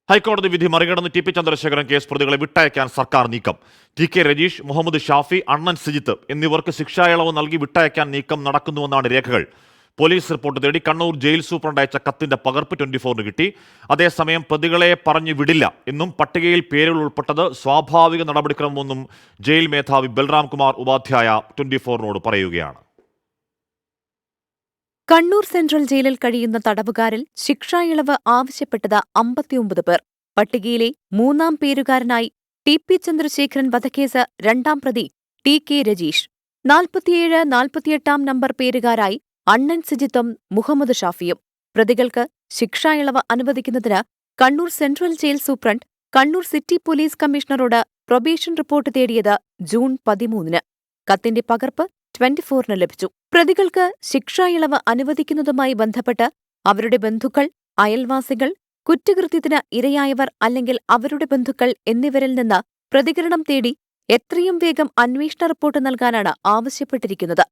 ഹൈക്കോടതി വിധി മറികടന്ന് ടി പി ചന്ദ്രശേഖരൻ കേസ് പ്രതികളെ വിട്ടയക്കാൻ സർക്കാർ നീക്കം. ടി കെ രജീഷ്, മുഹമ്മദ് ഷാഫി, അണ്ണൻ സിജിത്ത് എന്നിവർക്ക് ശിക്ഷാ ഇളവ് നൽകി വിട്ടയക്കാൻ നീക്കം നടക്കുന്നുവെന്നാണ് രേഖകൾ. പോലീസ് റിപ്പോർട്ട് തേടി കണ്ണൂർ ജയിൽ സൂപ്രണ്ട് അയച്ച കത്തിന്റെ പകർപ്പ് 24 കിട്ടി. അതേസമയം പ്രതികളെ പറഞ്ഞു വിടില്ല എന്നും പട്ടികയിൽ പേരുകൾ ഉൾപ്പെട്ടത് സ്വാഭാവിക നടപടിക്രമമെന്നും ജയിൽ മേധാവി ബൽറാം കുമാർ ഉപാധ്യായ 24 പറയുകയാണ്. കണ്ണൂർ സെൻട്രൽ ജയിലിൽ കഴിയുന്ന തടവുകാരിൽ ശിക്ഷാ ഇളവ് ആവശ്യപ്പെട്ടത് 59 പേർ. പട്ടികയിലെ 3-ാം പേരുകാരനായി ടി പി ചന്ദ്രശേഖരൻ വധക്കേസ് 2-ാം പ്രതി ടി കെ രജീഷ്, 47, 48-ാം നമ്പർ പേരുകാരായി അണ്ണൻ സിജിത്തും മുഹമ്മദ് ഷാഫിയും. പ്രതികൾക്ക് ശിക്ഷാ ഇളവ് അനുവദിക്കുന്നതിന് Kannur central jail superintendent Kannur city police കമ്മീഷണറോട് പ്രൊബേഷൻ റിപ്പോർട്ട് തേടിയത് ജൂൺ 13-ന്. കത്തിന്റെ പകർപ്പ് 24-ന് ലഭിച്ചു. പ്രതികൾക്ക് ശിക്ഷാ ഇളവ് അനുവദിക്കുന്നതുമായി ബന്ധപ്പെട്ട് അവരുടെ ബന്ധുക്കൾ, അയൽവാസികൾ, കുറ്റകൃത്യത്തിന് ഇരയായവർ അല്ലെങ്കിൽ അവരുടെ ബന്ധുക്കൾ എന്നിവരിൽ നിന്ന് പ്രതികരണം തേടി എത്രയും വേഗം അന്വേഷണ റിപ്പോർട്ട് നൽകാനാണ് ആവശ്യപ്പെട്ടിരിക്കുന്നത്.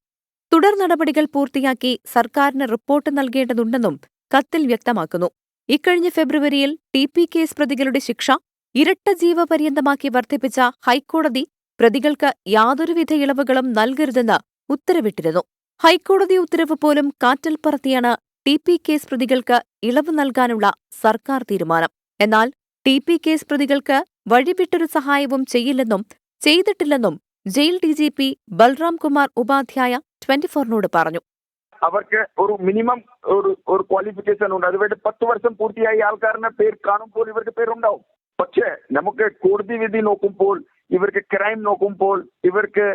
തുടർ നടപടികൾ പൂർത്തിയാക്കി സർക്കാരിന് റിപ്പോർട്ട് നൽകേണ്ടതുണ്ടെന്നും കത്തിൽ വ്യക്തമാക്കുന്നു. ഇക്കഴിഞ്ഞ ഫെബ്രുവരിയിൽ ടി പി കേസ് പ്രതികളുടെ ശിക്ഷ ഇരട്ട ജീവപര്യന്തമാക്കി വർദ്ധിപ്പിച്ച ഹൈക്കോടതി പ്രതികൾക്ക് യാതൊരുവിധ ഇളവുകളും നൽകരുതെന്ന് ഉത്തരവിട്ടിരുന്നു. ഹൈക്കോടതി ഉത്തരവ് പോലും കാറ്റിൽ പറത്തിയാണ് ടി പി കേസ് പ്രതികൾക്ക് ഇളവ് നൽകാനുള്ള സർക്കാർ തീരുമാനം. എന്നാൽ ടി പി കേസ് പ്രതികൾക്ക് വഴിവിട്ടൊരു സഹായവും ചെയ്യില്ലെന്നും ചെയ്തിട്ടില്ലെന്നും ജയിൽ DGP ബൽറാം കുമാർ ഉപാധ്യായ 24-നോട് പറഞ്ഞു. അവർക്ക് ഒരു മിനിമം ഒരു ക്വാളിഫിക്കേഷൻ ഉണ്ട്. അതുവേണ്ടി 10 വർഷം പൂർത്തിയായി ആൾക്കാരുടെ പേര് കാണുമ്പോൾ ഇവർക്ക് പേരുണ്ടാവും. പക്ഷേ നമുക്ക് കോടതി വിധി നോക്കുമ്പോൾ, ഇവർക്ക് ക്രൈം നോക്കുമ്പോൾ, ഇവർക്ക്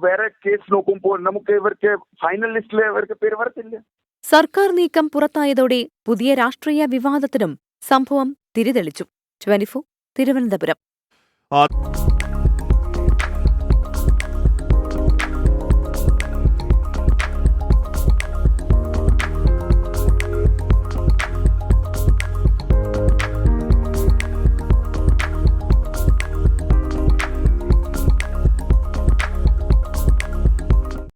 വേറെ കേസ് നോക്കുമ്പോൾ നമുക്ക് ഇവർക്ക് ഫൈനൽ ലിസ്റ്റിൽ ഇവർക്ക് പേര് വരത്തില്ല. സർക്കാർ നീക്കം പുറത്തായതോടെ പുതിയ രാഷ്ട്രീയ വിവാദത്തിനും സംഭവം തിരിതെളിച്ചു. 24 തിരുവനന്തപുരം.